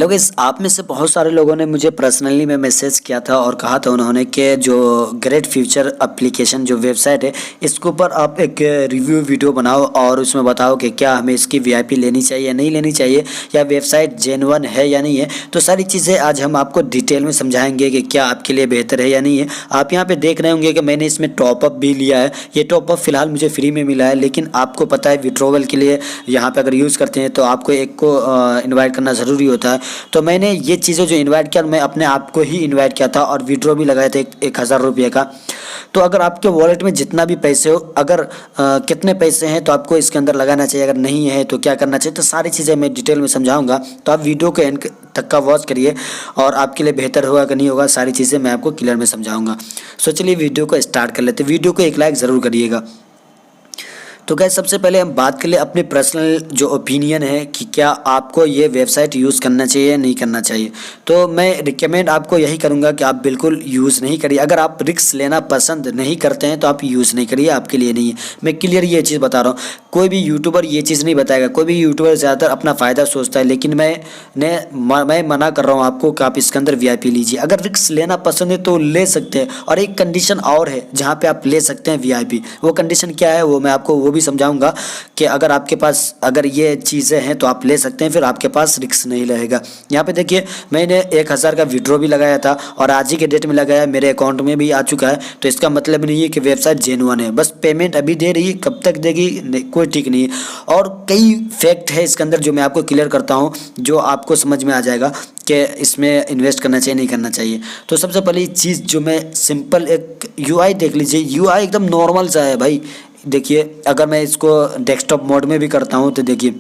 Hello guys, आप में से बहुत सारे लोगों ने मुझे पर्सनली में मैसेज किया था और कहा था उन्होंने कि जो ग्रेट फ्यूचर एप्लीकेशन जो वेबसाइट है इसके ऊपर आप एक रिव्यू वीडियो बनाओ और उसमें बताओ कि क्या हमें इसकी वीआईपी लेनी चाहिए या नहीं लेनी चाहिए, या वेबसाइट जेन्युइन है या नहीं है। तो सारी चीज़ें आज हम आपको डिटेल में समझाएंगे कि क्या आपके लिए बेहतर है या नहीं है। आप यहाँ पर देख रहे होंगे कि मैंने इसमें टॉपअप भी लिया है। ये टॉपअप फिलहाल मुझे फ्री में मिला है, लेकिन आपको पता है विड्रॉवल के लिए यहाँ पर अगर यूज़ करते हैं तो आपको एक को इन्वाइट करना ज़रूरी होता है। तो मैंने ये चीज़ें जो इनवाइट किया, मैं अपने आप को ही इनवाइट किया था और विड्रॉ भी लगाए थे 1000 रुपये का। तो अगर आपके वॉलेट में जितना भी पैसे हो, अगर कितने पैसे हैं तो आपको इसके अंदर लगाना चाहिए, अगर नहीं है तो क्या करना चाहिए, तो सारी चीज़ें मैं डिटेल में समझाऊंगा। तो आप वीडियो को एंड तक का वॉच करिए और आपके लिए बेहतर होगा कि नहीं होगा, सारी चीज़ें मैं आपको क्लियर में समझाऊंगा। सो चलिए वीडियो को स्टार्ट कर लेते हैं। वीडियो को एक लाइक ज़रूर करिएगा। तो गाइस, सबसे पहले हम बात कर ले अपने पर्सनल जो ओपिनियन है कि क्या आपको ये वेबसाइट यूज़ करना चाहिए या नहीं करना चाहिए। तो मैं रिकमेंड आपको यही करूँगा कि आप बिल्कुल यूज़ नहीं करिए। अगर आप रिस्क लेना पसंद नहीं करते हैं तो आप यूज़ नहीं करिए, आपके लिए नहीं है। मैं क्लियर ये चीज़ बता रहा हूँ। कोई भी यूट्यूबर ये चीज़ नहीं बताएगा। कोई भी यूट्यूबर ज़्यादातर अपना फ़ायदा सोचता है, लेकिन मैं मना कर रहा हूँ आपको कि आप इसके अंदर वीआईपी लीजिए। अगर रिस्क लेना पसंद है तो ले सकते हैं, और एक कंडीशन और है जहाँ पे आप ले सकते हैं वीआईपी। वो कंडीशन क्या है वो मैं आपको वो भी समझाऊंगा कि अगर आपके पास अगर ये चीज़ें हैं तो आप ले सकते हैं, फिर आपके पास रिस्क नहीं रहेगा। यहाँ पे देखिए, मैंने 1000 का विड्रॉ भी लगाया था और आज ही के डेट में लगाया, मेरे अकाउंट में भी आ चुका है। तो इसका मतलब नहीं है कि वेबसाइट जेन्युइन है, बस पेमेंट अभी दे रही है, कब तक देगी कोई ठीक नहीं है। और कई फैक्ट है इसके अंदर जो मैं आपको क्लियर करता हूँ, जो आपको समझ में आ जाएगा कि इसमें इन्वेस्ट करना चाहिए नहीं करना चाहिए। तो सबसे पहली चीज़ जो मैं सिंपल एक यूआई देख लीजिए। यूआई एकदम नॉर्मल सा है भाई। देखिए, अगर मैं इसको डेस्कटॉप मोड में भी करता हूँ तो देखिए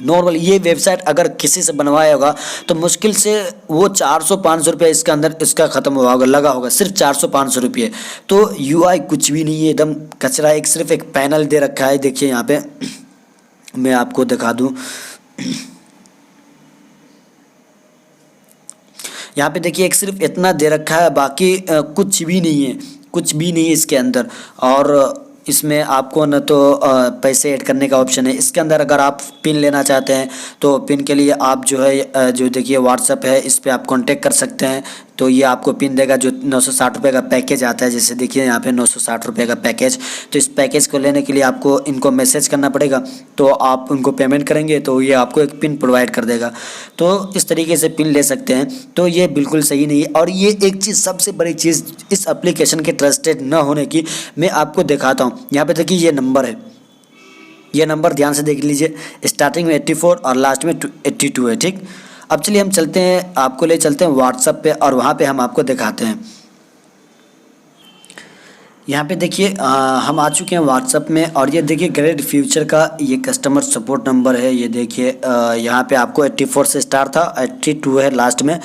नॉर्मल। ये वेबसाइट अगर किसी से बनवाया होगा तो मुश्किल से वो 400-500 रुपये इसके अंदर इसका ख़त्म हुआ होगा, लगा होगा सिर्फ 400-500 रुपये। तो यूआई कुछ भी नहीं है, एकदम कचरा। एक सिर्फ एक पैनल दे रखा है। देखिए यहाँ पे मैं आपको दिखा दूँ। यहाँ पे देखिए एक सिर्फ इतना दे रखा है, बाकी कुछ भी नहीं है, कुछ भी नहीं है इसके अंदर। और इसमें आपको न तो पैसे ऐड करने का ऑप्शन है। इसके अंदर अगर आप पिन लेना चाहते हैं तो पिन के लिए आप जो है जो देखिए व्हाट्सएप है, इस पर आप कांटेक्ट कर सकते हैं। तो ये आपको पिन देगा। जो 960 रुपये का पैकेज आता है, जैसे देखिए यहाँ पे 960 रुपये का पैकेज। तो इस पैकेज को लेने के लिए आपको इनको मैसेज करना पड़ेगा। तो आप उनको पेमेंट करेंगे तो ये आपको एक पिन प्रोवाइड कर देगा। तो इस तरीके से पिन ले सकते हैं। तो ये बिल्कुल सही नहीं है। और ये एक चीज़, सबसे बड़ी चीज़ इस एप्लीकेशन के ट्रस्टेड न होने की मैं आपको दिखाता हूँ। यहाँ पे देखिए ये नंबर है, ये नंबर ध्यान से देख लीजिए। स्टार्टिंग में 84 और लास्ट में 82 है, ठीक। अब चलिए हम चलते हैं, आपको ले चलते हैं व्हाट्सएप पे और वहाँ पे हम आपको दिखाते हैं। यहाँ पे देखिए हम आ चुके हैं व्हाट्सएप में, और ये देखिए ग्रेट फ्यूचर का ये कस्टमर सपोर्ट नंबर है। ये देखिए यहाँ पे आपको 84 से स्टार्ट था, 82 है लास्ट में।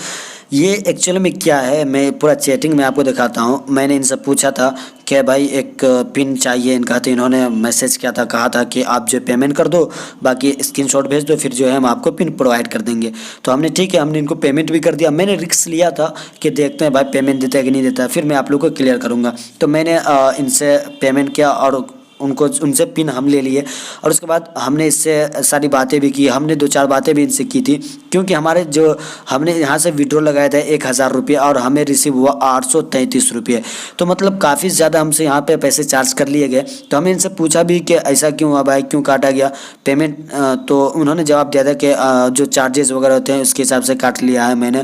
ये एक्चुअली में क्या है, मैं पूरा चैटिंग में आपको दिखाता हूँ। मैंने इनसे पूछा था कि भाई एक पिन चाहिए इनका, तो इन्होंने मैसेज किया था, कहा था कि आप जो पेमेंट कर दो, बाकी स्क्रीनशॉट भेज दो, फिर जो है हम आपको पिन प्रोवाइड कर देंगे। तो हमने ठीक है, हमने इनको पेमेंट भी कर दिया। मैंने रिस्क लिया था कि देखते हैं भाई पेमेंट देता है कि नहीं देता है, फिर मैं आप लोगों को क्लियर करूँगा। तो मैंने इनसे पेमेंट किया और उनसे पिन हम ले लिए। और उसके बाद हमने इससे सारी बातें भी की, हमने 2-4 बातें भी इनसे की थी, क्योंकि हमारे जो हमने यहाँ से विड्रॉ लगाया था 1000 रुपये और हमें रिसीव हुआ 833 रुपये। तो मतलब काफ़ी ज़्यादा हमसे यहाँ पे पैसे चार्ज कर लिए गए। तो हमने इनसे पूछा भी कि ऐसा क्यों हुआ भाई, क्यों काटा गया पेमेंट। तो उन्होंने जवाब दिया था कि जो चार्जेस वगैरह होते हैं उसके हिसाब से काट लिया है मैंने।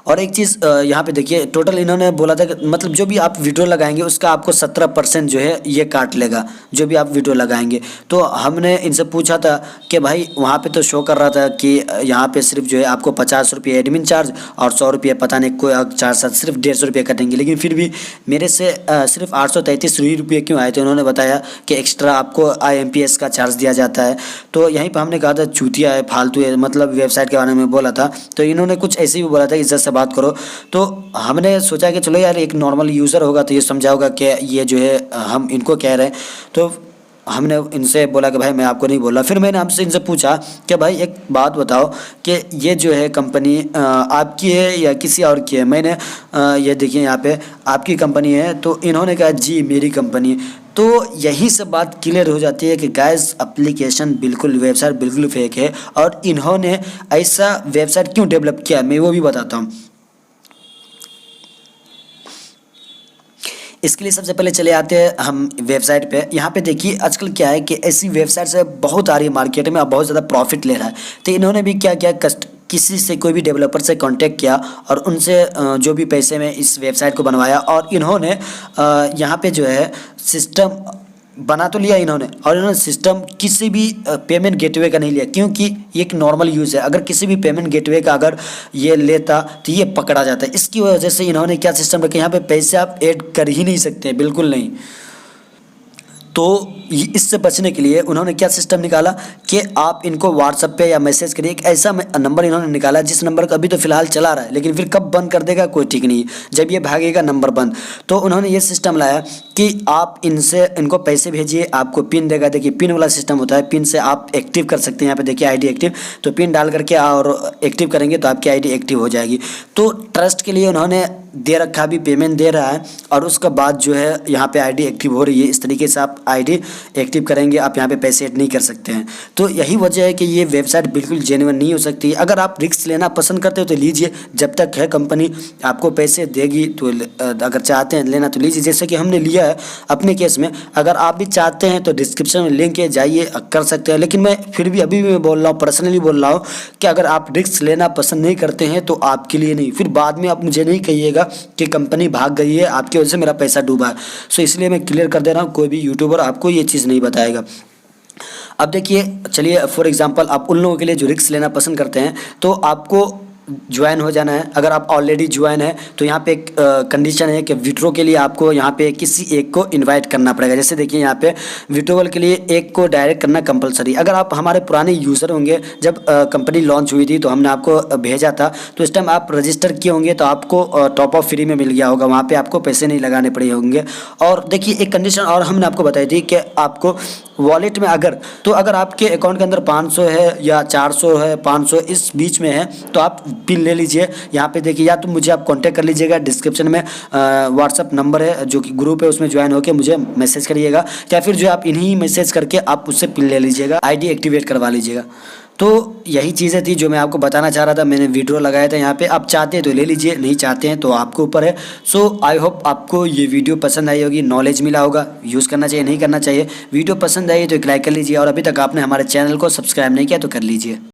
और एक चीज़ यहाँ पे देखिए, टोटल इन्होंने बोला था कि मतलब जो भी आप वीडियो लगाएंगे उसका आपको 17% जो है ये काट लेगा, जो भी आप वीडियो लगाएंगे। तो हमने इनसे पूछा था कि भाई वहाँ पे तो शो कर रहा था कि यहाँ पे सिर्फ जो है आपको 50 रुपये एडमिन चार्ज और 100 रुपये पता नहीं कोई चार्ज, सिर्फ 150 रुपये कटेंगे। लेकिन फिर भी मेरे से सिर्फ 833 रुपये क्यों आए। तो उन्होंने बताया कि एक्स्ट्रा आपको IMPS का चार्ज दिया जाता है। तो यहीं पर हमने कहा था चूतिया है, फालतू है, मतलब वेबसाइट के बारे में बोला था। तो इन्होंने कुछ ऐसे ही बोला था, इज्जत से बात करो। तो हमने सोचा कि चलो यार, एक नॉर्मल यूज़र होगा तो ये समझा होगा कि ये जो है हम इनको कह रहे हैं। तो हमने इनसे बोला कि भाई मैं आपको नहीं बोला। फिर मैंने हमसे इनसे पूछा कि भाई एक बात बताओ कि ये जो है कंपनी आपकी है या किसी और की है। मैंने ये देखिए यहाँ पे आपकी कंपनी है, तो इन्होंने कहा जी मेरी कंपनी। तो यही सब बात क्लियर हो जाती है कि गाइस एप्लीकेशन बिल्कुल, वेबसाइट बिल्कुल फेक है। और इन्होंने ऐसा वेबसाइट क्यों डेवलप किया मैं वो भी बताता हूँ। इसके लिए सबसे पहले चले आते हैं हम वेबसाइट पे। यहाँ पे देखिए आजकल क्या है कि ऐसी वेबसाइट से बहुत आ रही है मार्केट में और बहुत ज़्यादा प्रॉफिट ले रहा है। तो इन्होंने भी क्या किया, किसी से, कोई भी डेवलपर से कांटेक्ट किया और उनसे जो भी पैसे में इस वेबसाइट को बनवाया। और इन्होंने यहाँ पे जो है सिस्टम बना तो लिया इन्होंने, और इन्होंने सिस्टम किसी भी पेमेंट गेटवे का नहीं लिया, क्योंकि ये एक नॉर्मल यूज़ है। अगर किसी भी पेमेंट गेटवे का अगर ये लेता तो ये पकड़ा जाता है। इसकी वजह से इन्होंने क्या सिस्टम रखा, यहाँ पे पैसे आप ऐड कर ही नहीं सकते, बिल्कुल नहीं। तो इससे बचने के लिए उन्होंने क्या सिस्टम निकाला कि आप इनको व्हाट्सएप पे या मैसेज करिए। एक ऐसा नंबर इन्होंने निकाला जिस नंबर का अभी तो फिलहाल चला रहा है, लेकिन फिर कब बंद कर देगा कोई ठीक नहीं, जब ये भागेगा नंबर बंद। तो उन्होंने ये सिस्टम लाया कि आप इनको पैसे भेजिए, आपको पिन देगा। देखिए पिन वाला सिस्टम होता है, पिन से आप एक्टिव कर सकते हैं। यहाँ पे देखिए आईडी एक्टिव, तो पिन डाल करके और एक्टिव करेंगे तो आपकी आईडी एक्टिव हो जाएगी। तो ट्रस्ट के लिए उन्होंने दे रखा, भी पेमेंट दे रहा है, और उसके बाद जो है यहाँ पे आईडी एक्टिव हो रही है। इस तरीके से आप आईडी एक्टिव करेंगे, आप यहाँ पे पैसे ऐड नहीं कर सकते हैं। तो यही वजह है कि ये वेबसाइट बिल्कुल जेन्युइन नहीं हो सकती। अगर आप रिस्क लेना पसंद करते हो तो लीजिए, जब तक है कंपनी आपको पैसे देगी तो अगर चाहते हैं लेना तो लीजिए, जैसे कि हमने लिया है अपने केस में। अगर आप भी चाहते हैं तो डिस्क्रिप्शन में लिंक है, जाइए कर सकते हैं। लेकिन मैं फिर भी अभी भी मैं बोल रहा हूँ, पर्सनली बोल रहा हूँ कि अगर आप रिस्क लेना पसंद नहीं करते हैं तो आपके लिए नहीं। फिर बाद में आप मुझे नहीं कहिएगा कि कंपनी भाग गई है, आपकी वजह से मेरा पैसा डूबा है। सो इसलिए मैं क्लियर कर दे रहा हूँ, कोई भी यूट्यूबर आपको ये चीज़ नहीं बताएगा। अब देखिए, चलिए फॉर एग्जांपल आप उन लोगों के लिए जो रिस्क लेना पसंद करते हैं, तो आपको ज्वाइन हो जाना है। अगर आप ऑलरेडी ज्वाइन है तो यहाँ पे एक कंडीशन है कि विड्रॉ के लिए आपको यहाँ पे किसी एक को इनवाइट करना पड़ेगा। जैसे देखिए यहाँ पे विड्रॉवल के लिए एक को डायरेक्ट करना कंपलसरी। अगर आप हमारे पुराने यूज़र होंगे, जब कंपनी लॉन्च हुई थी तो हमने आपको भेजा था, तो इस टाइम आप रजिस्टर किए होंगे तो आपको टॉप अप फ्री में मिल गया होगा, वहाँ पर आपको पैसे नहीं लगाने पड़े होंगे। और देखिए एक कंडीशन और हमने आपको बताई थी कि आपको वॉलेट में अगर आपके अकाउंट के अंदर 500 है या 400 है, 500 इस बीच में है, तो आप पिन ले लीजिए। यहाँ पे देखिए, या तो मुझे आप कांटेक्ट कर लीजिएगा, डिस्क्रिप्शन में व्हाट्सअप नंबर है जो कि ग्रुप है, उसमें ज्वाइन होकर मुझे मैसेज करिएगा, या फिर जो आप इन्हीं मैसेज करके आप उससे पिन ले लीजिएगा, आईडी एक्टिवेट करवा लीजिएगा। तो यही चीज़ें थी जो मैं आपको बताना चाह रहा था। मैंने वीडियो लगाया था यहाँ पे, आप चाहते हैं तो ले लीजिए, नहीं चाहते हैं तो आपके ऊपर है। सो आई होप आपको ये वीडियो पसंद आई होगी, नॉलेज मिला होगा, यूज़ करना चाहिए नहीं करना चाहिए। वीडियो पसंद आई तो एक लाइक कर लीजिए, और अभी तक आपने हमारे चैनल को सब्सक्राइब नहीं किया तो कर लीजिए।